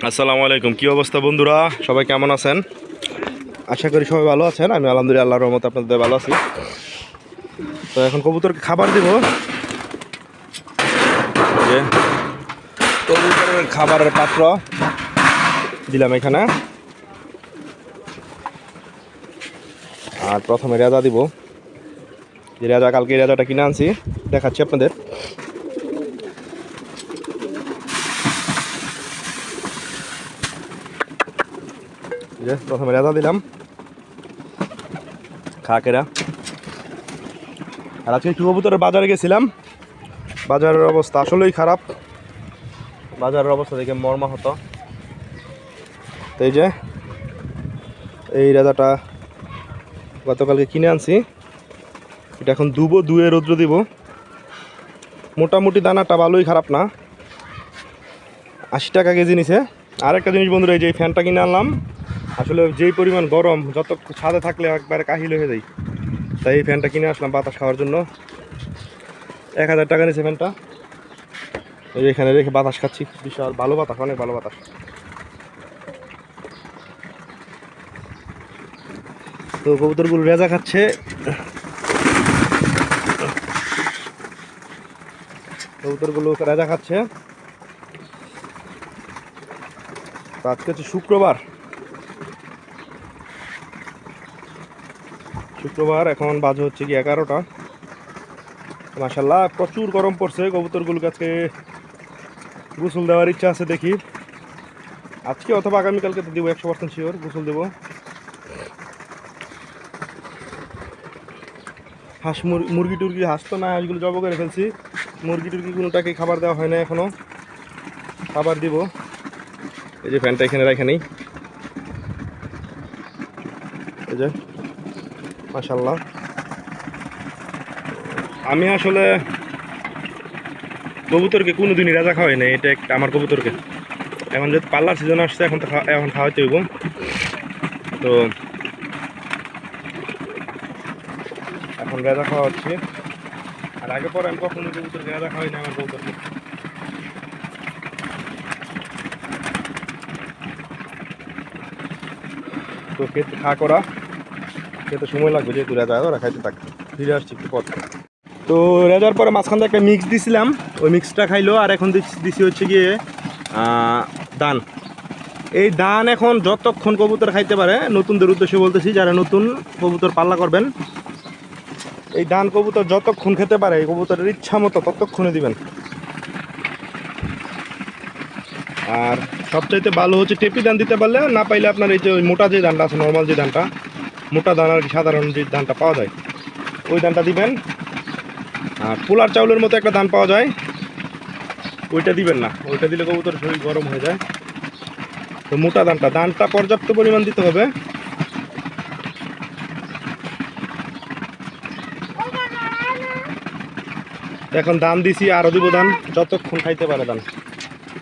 আসসালামু আলাইকুম। কি অবস্থা বন্ধুরা, সবাই কেমন আছেন? আশা করি সবাই ভালো আছেন। আমি আলহামদুলিল্লাহ আল্লাহর রহমতে আপনাদের ভালো আছি। তো এখন কবুতরকে খাবার দিব। যে কবুতরের খাবারের পাত্র দিলাম এখানে, আর প্রথমে রেজা দিব। যে রেজা, কালকে রেজাটা কিনে আনছি, দেখাচ্ছি আপনাদের। যে প্রথমে রেজা দিলাম, খাকেরা। আর আজকে একটু কবুতরের বাজারে গেছিলাম। বাজারের অবস্থা আসলেই খারাপ। বাজারের অবস্থা দেখে মর্মাহত। তো এই যে এই রেজাটা গতকালকে কিনে আনছি, এটা এখন ধুয়ে রৌদ্র দিব। মোটামুটি দানাটা ভালোই, খারাপ না। 80 টাকা কেজি নিছে। আর একটা জিনিস বন্ধুরা, এই যে ফ্যানটা কিনে আনলাম, আসলে যেই পরিমাণ গরম, যত ছাদে থাকলে একবারে কাহিল হয়ে যায়। তাই এই ফ্যানটা কিনে আসলাম বাতাস খাওয়ার জন্য। 1000 টাকা নিছে ফ্যানটা। এই যে এখানে রেখে বাতাস খাচ্ছি, বিশাল ভালো বাতাস, অনেক ভালো বাতাস। তো কবুতরগুলো রেজা খাচ্ছে। কবুতরগুলো রেজা খাচ্ছে। আজকে হচ্ছে শুক্রবার। এখন বাজে হচ্ছে কি 11টা। মাশাআল্লাহ প্রচুর গরম পড়ছে। কবুতরগুলোকে আজকে গোসল দেওয়ার ইচ্ছা আছে, দেখি আজকে অথবা আগামীকালকে তো দিব, 100% শিওর গোসল দেবো। মুরগি টুরগি, হাঁস তো না, হাঁসগুলো জব করে ফেলছি। মুরগি টুরগি কোনোটাকে খাবার দেওয়া হয় না এখনো, খাবার দিব। এই যে ফ্যানটা এখানে রাখে নেই। এই যে মাশাআল্লাহ। আমি আসলে কবুতরকে কোনোদিনই রাজা খাওয়াই না, এটা একটা আমার কবুতরকে। এখন যেহেতু পাল্লার সিজন আসছে, এখন তো এখন খাওয়াইতে হইব। তো এখন রাজা খাওয়া হচ্ছে। আর আগে পরে আমি কখনো কবুতরকে রাজা খাওয়াই না আমার কবুতরকে। তো খেতে খেতে সময় লাগবে, যেহেতু রেজা ওরা খাইতে থাক। ফিরে আসছি একটু পর। তো রেজার পরে মাঝখান থেকে একটা মিক্স দিছিলাম, ওই মিক্সটা খাইলো। আর এখন দিছি হচ্ছে গিয়ে দান। এই দান এখন যতক্ষণ কবুতর খাইতে পারে, নতুনদের উদ্দেশ্যে বলতেছি, যারা নতুন কবুতর পাল্লা করবেন, এই দান কবুতর যতক্ষণ খেতে পারে, এই কবুতরের ইচ্ছা মতো ততক্ষণে দিবেন। আর সবচাইতে ভালো হচ্ছে টেপি দান দিতে পারলে, না পাইলে আপনার এই যে ওই মোটা যে দানটা আছে, নর্মাল যে দানটা, মোটা দান আর কি, সাধারণ যে দানটা পাওয়া যায়, ওই দানটা দিবেন। আর পোলার চাউলের মতো একটা দান পাওয়া যায়, ওইটা দিবেন না। ওইটা দিলে কবুতর শরীর গরম হয়ে যায়। তো মোটা দানটা পর্যাপ্ত পরিমাণ দিতে হবে। এখন দান দিছি, আরও দিব দান, যতক্ষণ খাইতে পারে দান।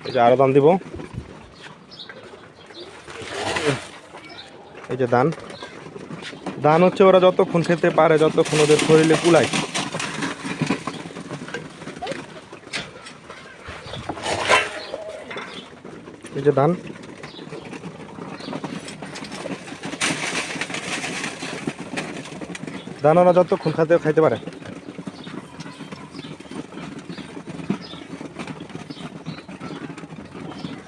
এই যে আরও দান দিব। এই যে দান হচ্ছে ওরা যতক্ষণ খেতে পারে, যতক্ষণ ওদের শরীরে কুলায়। এই যে দান ওরা যতক্ষণ খাইতে পারে।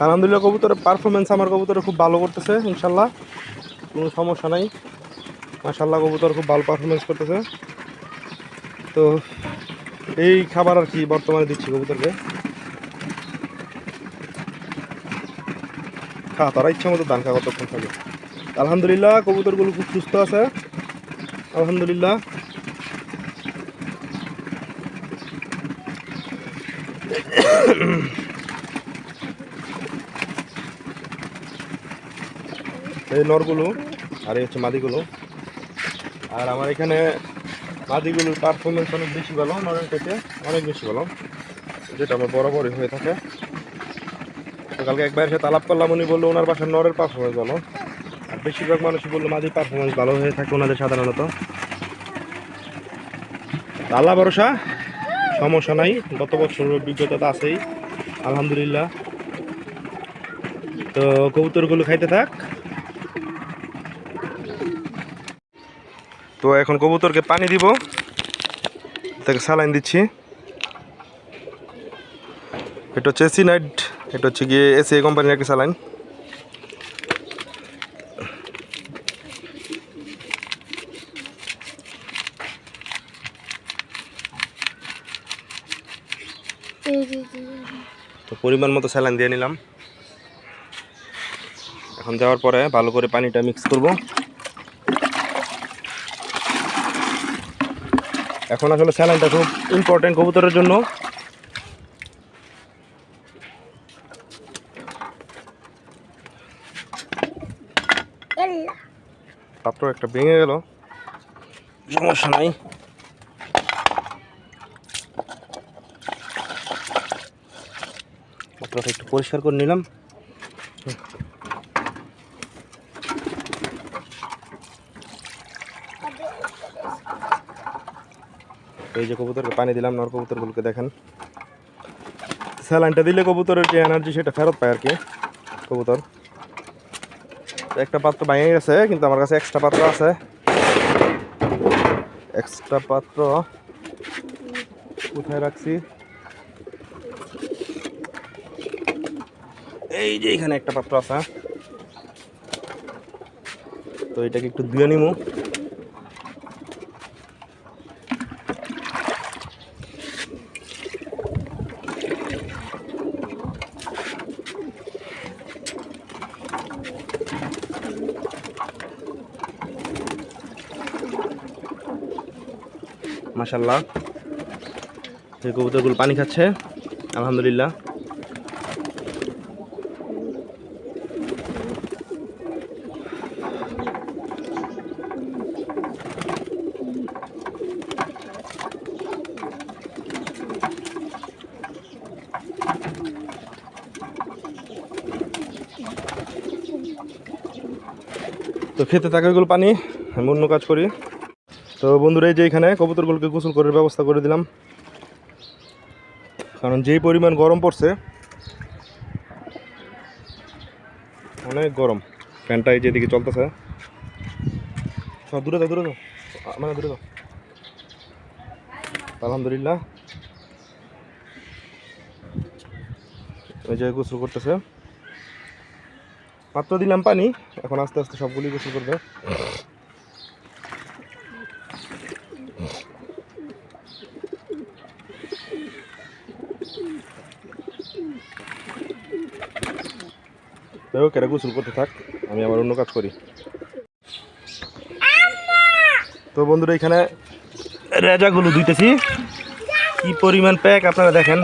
আলহামদুলিল্লাহ কবুতরের পারফরমেন্স আমার কবুতরে খুব ভালো করতেছে, ইনশাল্লাহ কোনো সমস্যা নাই। মাশাআল্লাহ কবুতর খুব ভালো পারফরমেন্স করতেছে। তো এই খাবার আর কি বর্তমানে দিচ্ছি কবুতরকে। তারা ইচ্ছা মতো ধান খা কতক্ষণ থাকে। আলহামদুলিল্লাহ কবুতরগুলো খুব সুস্থ আছে, আলহামদুলিল্লাহ। এই নরগুলো আর এই হচ্ছে মাদিগুলো। আর আমার এখানে মাদিগুলোর পারফরমেন্স অনেক বেশি ভালো, নরের থেকে অনেক বেশি ভালো, যেটা আমার বরাবরই হয়ে থাকে। কালকে একবার সাথে আলাপ করলাম, উনি বললো ওনার বাসার নরের পারফরমেন্স ভালো। আর বেশিরভাগ মানুষই বললো মাদির পারফরমেন্স ভালো হয়ে থাকে ওনাদের সাধারণত। আল্লাহ ভরসা, সমস্যা নাই। গত বছরের অভিজ্ঞতা তো আছেই, আলহামদুলিল্লাহ। তো তো কবুতরগুলো খাইতে থাক। তো এখন কবুতরকে পানি দিব, তাকে স্যালাইন দিচ্ছি। এটা হচ্ছে সিনাইড, এটা হচ্ছে গিয়ে এসিআই কোম্পানির একটা স্যালাইন। তো পরিমাণ মতো স্যালাইন দিয়ে নিলাম। এখন দেওয়ার পরে ভালো করে পানিটা মিক্স করব। এখন আসলে স্যালাইনটা খুব ইম্পর্টেন্ট কবুতরের জন্য। পাত্র একটা ভেঙে গেল, সমস্যা নাই। পাত্রটা একটু পরিষ্কার করে নিলাম। এই যে কবুতরকে পানি দিলাম, নর কবুতরগুলোকে দেখেন। স্যালাইনটা দিলে কবুতরের যে এনার্জি সেটা ফেরত পায় আর কি কবুতর। একটা পাত্র ভেঙে গেছে, কিন্তু আমার কাছে এক্সট্রা পাত্র আছে। এক্সট্রা পাত্র কোথায় রাখছি, এই যে এখানে একটা পাত্র আছে। তো এটাকে একটু ধুয়ে নিমু। মাশাআল্লাহ, এই কবুতরগুলো পানি খাচ্ছে আলহামদুলিল্লাহ। তো খেতে থাকে ওইগুলো পানি, আমি অন্য কাজ করি। তো বন্ধুরা, এই যে এখানে কবুতরগুলোকে গোসল করার ব্যবস্থা করে দিলাম, কারণ যেই পরিমাণ গরম পড়ছে, অনেক গরম। ফ্যানটা এই যেদিকে চলতেছে, সব দূরে দাও, দূরে দাও, মানে দূরে দাও। আলহামদুলিল্লাহ, এই যে গোসল করতেছে। মাত্র দিলাম পানি, এখন আস্তে আস্তে সবগুলি গোসল করবে। কেরা গোসল করতে থাক, আমি আবার অন্য কাজ করি। তো বন্ধুরা, এখানে রেজাগুলো ধুইতেছি, কি পরিমাণ প্যাক আপনারা দেখেন।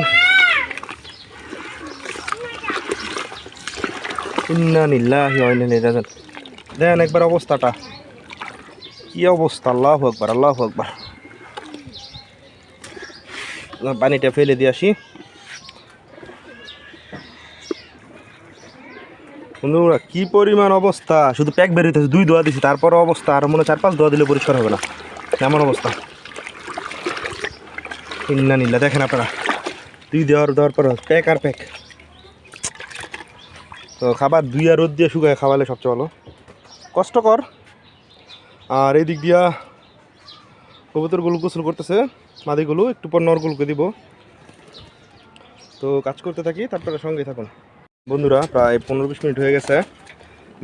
দেখেন একবার অবস্থাটা, কি অবস্থা। আল্লাহু আকবার, আল্লাহু আকবার। পানিটা ফেলে দিয়ে আসি। বন্ধুরা, কি পরিমাণ অবস্থা, শুধু প্যাক বের হইতেছে। 2 দোয়া দিছি, তারপরও অবস্থা আর মনে 4-5 দোয়া দিলে পরিষ্কার হবে না, এমন অবস্থা। ইন্নালিল্লাহ, দেখেন আপনারা, 2 দেওয়ার পর প্যাক আর প্যাক। তো খাবার 2 আর রোদ দিয়ে শুকায় খাওয়ালে সবচেয়ে ভালো, কষ্টকর। আর এই দিক দিয়া কবুতরগুলো গোসল করতেছে, মাদিগুলো একটু পর নরগুলোকে দিব। তো কাজ করতে থাকি, তারপরে সঙ্গে থাকুন। বন্ধুরা, প্রায় 15-20 মিনিট হয়ে গেছে,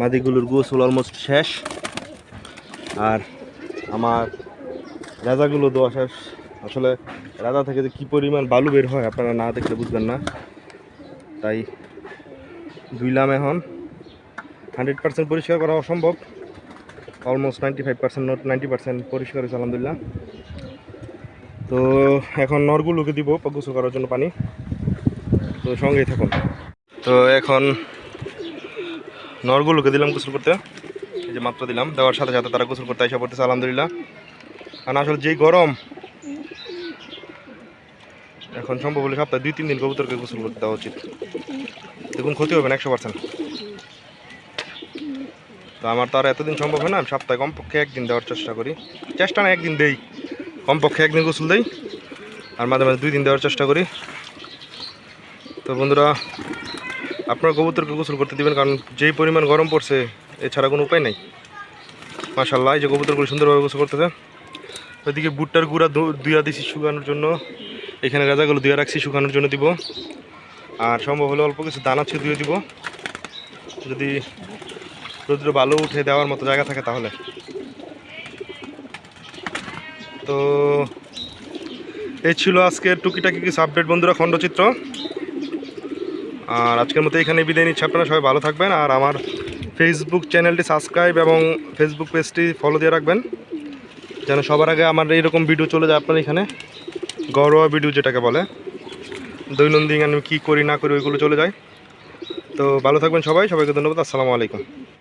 মাদিগুলোর গোসল অলমোস্ট শেষ, আর আমার রাজাগুলো দেওয়া শেষ। আসলে রাজা থেকে যে কী পরিমাণ বালু বের হয় আপনারা না দেখলে বুঝবেন না, তাই ধুইলাম। এখন 100% পরিষ্কার করা অসম্ভব, অলমোস্ট 95%, নট 90% পরিষ্কার হয়েছে আলহামদুলিল্লাহ। তো এখন নরগুলোকে দিব গোসল করার জন্য পানি, তো সঙ্গেই থাকুন। তো এখন নরগুলোকে দিলাম গোসল করতে, এই যে মাত্র দিলাম, দেওয়ার সাথে সাথে তারা গোসল করতে এসে পড়তেছে আলহামদুলিল্লাহ। কারণ আসলে যেই গরম, এখন সম্ভব হলে সপ্তাহে 2-3 দিন কবুতরকে গোসল করতে দেওয়া উচিত, দেখুন ক্ষতি হবে না 100%। তো আমার তো আর এতদিন সম্ভব হয় না, আমি সপ্তাহে কমপক্ষে 1 দিন দেওয়ার চেষ্টা করি। চেষ্টা না, 1 দিন দেই, কমপক্ষে 1 দিন গোসল দেই, আর মাঝে মাঝে 2 দিন দেওয়ার চেষ্টা করি। তো বন্ধুরা, আপনার কবুতরকে গোসল করতে দিবেন, কারণ যেই পরিমাণ গরম পড়ছে এছাড়া কোনো উপায় নাই। মাশাআল্লাহ, এই যে কবুতরগুলো সুন্দরভাবে গোসল করতেছে। ওইদিকে বুটটার গুঁড়া ধুয়া দিছি শুকানোর জন্য, এখানে রেজাগুলো ধুয়ে রাখছি শুকানোর জন্য দিব। আর সম্ভব হলে অল্প কিছু দানা ছিঁড়ে ধুয়ে দিব, যদি রোদ্র ভালো উঠে দেওয়ার মতো জায়গা থাকে তাহলে। তো এই ছিল আজকের টুকিটাকি কিছু আপডেট বন্ধুরা, খণ্ডচিত্র। আর আজকের মতো এখানে বিদায় নিচ্ছি। আপনারা সবাই ভালো থাকবেন, আর আমার ফেসবুক চ্যানেলটি সাবস্ক্রাইব এবং ফেসবুক পেজটি ফলো দিয়ে রাখবেন, যেন সবার আগে আমার এইরকম ভিডিও চলে যায় আপনার এখানে। ঘরোয়া ভিডিও যেটাকে বলে, দৈনন্দিন আমি কী করি না করি ওইগুলো চলে যায়। তো ভালো থাকবেন সবাই, সবাইকে ধন্যবাদ। আসসালামু আলাইকুম।